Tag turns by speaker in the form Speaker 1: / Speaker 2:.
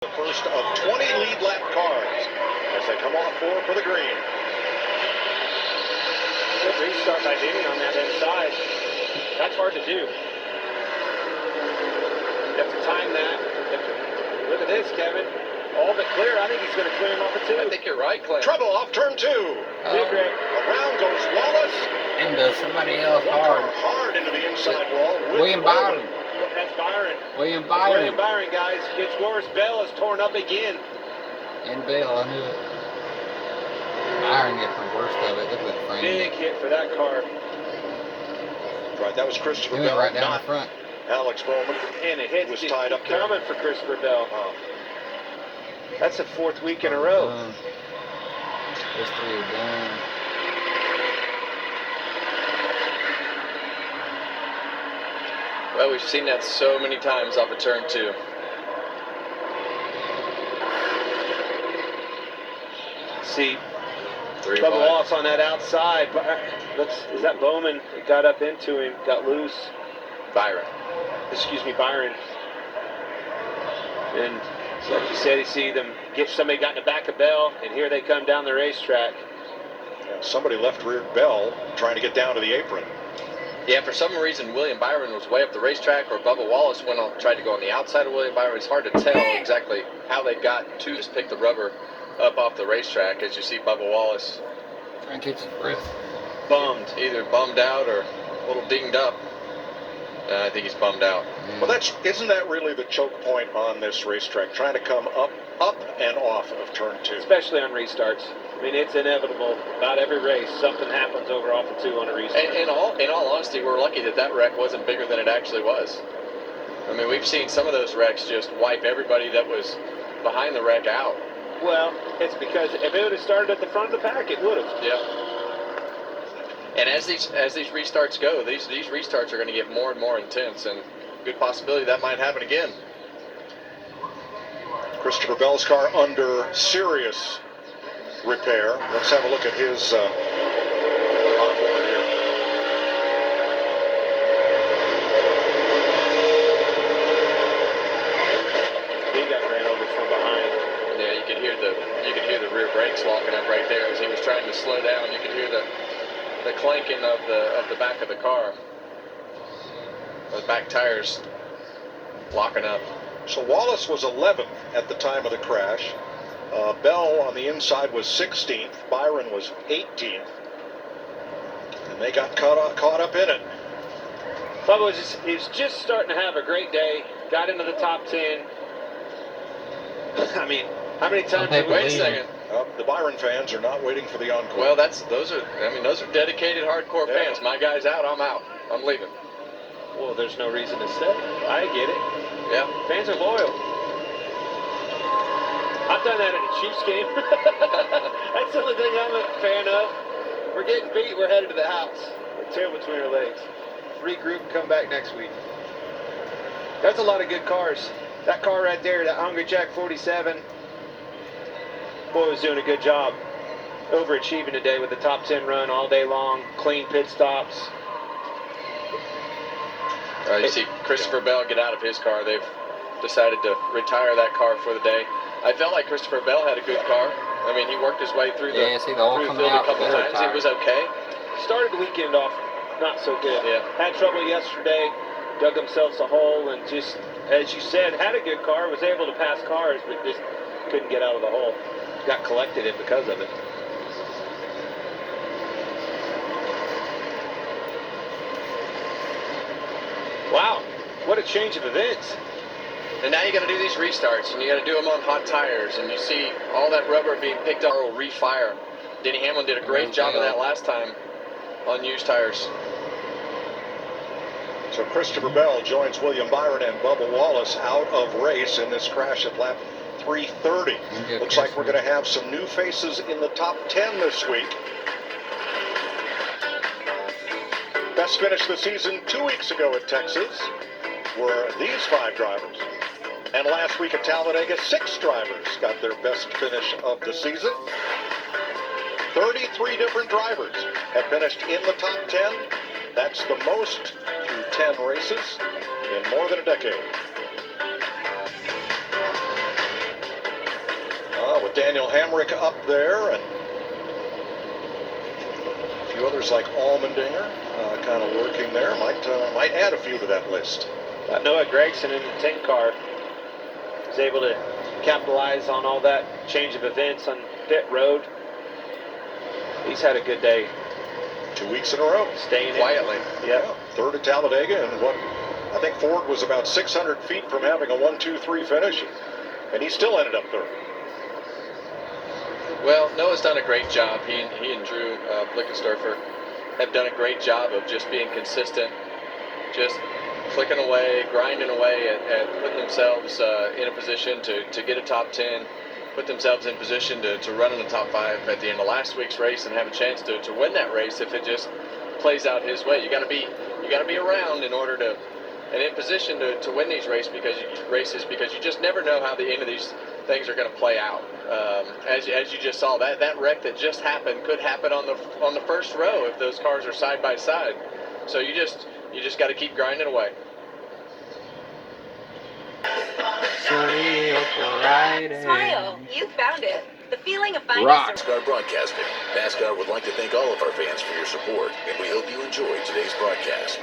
Speaker 1: The first of 20 lead lap cars as they come off for the green.
Speaker 2: Good restart by Denny on that inside. That's hard to do. You have to time that. Look at this, Kevin. All but clear. I think he's going to clear him off at 2.
Speaker 3: I think you're right, Clint.
Speaker 1: Trouble off turn 2. Around goes Wallace.
Speaker 4: Into somebody else
Speaker 1: hard into the inside wall.
Speaker 4: William Byron.
Speaker 2: That's Byron.
Speaker 4: William Byron.
Speaker 2: Guys. Gets worse. Bell is torn up again.
Speaker 4: And Bell, I knew it. Byron gets the worst of it. Look at that frame.
Speaker 2: Big hit for that car.
Speaker 1: Right, that was Christopher
Speaker 4: He went
Speaker 1: Bell,
Speaker 4: right down
Speaker 1: not
Speaker 4: the front.
Speaker 1: Alex Bowman.
Speaker 2: And it hit
Speaker 1: was tied up there.
Speaker 2: Coming for Christopher Bell. That's the 4th week in a row.
Speaker 4: Those 3 are done.
Speaker 3: Well, we've seen that so many times off of turn 2.
Speaker 2: See,
Speaker 3: 3
Speaker 2: Bubba
Speaker 3: wide.
Speaker 2: Wallace on that outside. Is that Bowman? It got up into him, got loose.
Speaker 3: Byron.
Speaker 2: Excuse me, Byron. And like you said, you see them get somebody got in the back of Bell, and here they come down the racetrack.
Speaker 1: Somebody left rear Bell trying to get down to the apron.
Speaker 3: Yeah, for some reason, William Byron was way up the racetrack, or Bubba Wallace tried to go on the outside of William Byron. It's hard to tell exactly how they got to just pick the rubber up off the racetrack. As you see Bubba Wallace
Speaker 4: Trying to catch his breath.
Speaker 3: bummed, either bummed out or a little dinged up. I think he's bummed out.
Speaker 4: Yeah.
Speaker 1: Well, isn't that really the choke point on this racetrack? Trying to come up and off of turn 2.
Speaker 2: Especially on restarts. I mean, it's inevitable. About every race, something happens over off of 2 on a restart.
Speaker 3: And in all honesty, we're lucky that wreck wasn't bigger than it actually was. I mean, we've seen some of those wrecks just wipe everybody that was behind the wreck out.
Speaker 2: Well, it's because if it would have started at the front of the pack, it would have.
Speaker 3: Yeah. And as these restarts go, these restarts are going to get more and more intense, and good possibility that might happen again.
Speaker 1: Christopher Bell's car under serious repair. Let's have a look at his onboard here.
Speaker 2: He got ran over from behind.
Speaker 3: Yeah, you could hear the rear brakes locking up right there as he was trying to slow down. You could hear the clanking of the back of the car. The back tires locking up.
Speaker 1: So Wallace was 11th at the time of the crash. Bell on the inside was 16th. Byron was 18th. And they got caught up in it.
Speaker 2: Bubba he's just starting to have a great day. Got into the top 10. I mean, how many times have we...
Speaker 3: Wait a second.
Speaker 1: The Byron fans are not waiting for the encore.
Speaker 3: Well, those are dedicated hardcore fans. My guy's out, I'm out. I'm leaving.
Speaker 2: Well, there's no reason to stay. I get it.
Speaker 3: Yeah.
Speaker 2: Fans are loyal. I've done that in a Chiefs game. That's the only thing I'm a fan of. We're getting beat. We're headed to the house. With tail between our legs. Regroup and come back next week. That's a lot of good cars. That car right there, that Hungry Jack 47, boy was doing a good job. Overachieving today with the top 10 run all day long. Clean pit stops.
Speaker 3: You see Christopher Bell get out of his car. They've decided to retire that car for the day. I felt like Christopher Bell had a good car. I mean, he worked his way through the field a couple times. He was okay.
Speaker 2: Started the weekend off not so good.
Speaker 3: Yeah.
Speaker 2: Had trouble yesterday. Dug themselves a hole and just, as you said, had a good car. Was able to pass cars, but just couldn't get out of the hole. Got collected in because of it. Wow, what a change of events.
Speaker 3: And now you got to do these restarts, and you got to do them on hot tires, and you see all that rubber being picked up will refire. Denny Hamlin did a great job of that last time on used tires.
Speaker 1: So Christopher Bell joins William Byron and Bubba Wallace out of race in this crash at lap 330. Looks like we're going to have some new faces in the top 10 this week. Best finish the season 2 weeks ago at Texas were these 5 drivers. And last week at Talladega, 6 drivers got their best finish of the season. 33 different drivers have finished in the top 10. That's the most through 10 races in more than a decade. with Daniel Hamrick up there, and a few others like Allmendinger kind of working there. Might add a few to that list.
Speaker 2: Noah Gregson in the 10 car was able to capitalize on all that change of events on pit road. He's had a good day.
Speaker 1: 2 weeks in a row.
Speaker 2: Staying
Speaker 3: Quietly.
Speaker 2: Yeah.
Speaker 1: Third at Talladega, and what I think Ford was about 600 feet from having a 1-2-3 finish, and he still ended up third.
Speaker 3: Well, Noah's done a great job. He and Drew Blickensturfer have done a great job of just being consistent, just clicking away, grinding away at putting themselves in a position to get a top 10, put themselves in position to run in the top 5 at the end of last week's race and have a chance to win that race if it just plays out his way. You got to be around in order to and in position to win these races because you just never know how the end of these things are going to play out. As you just saw, that wreck that just happened could happen on the first row if those cars are side by side. So you just got to keep grinding away.
Speaker 5: Smile, you found it. The feeling of finding
Speaker 4: Rock.
Speaker 6: NASCAR Broadcasting. NASCAR would like to thank all of our fans for your support, and we hope you enjoyed today's broadcast.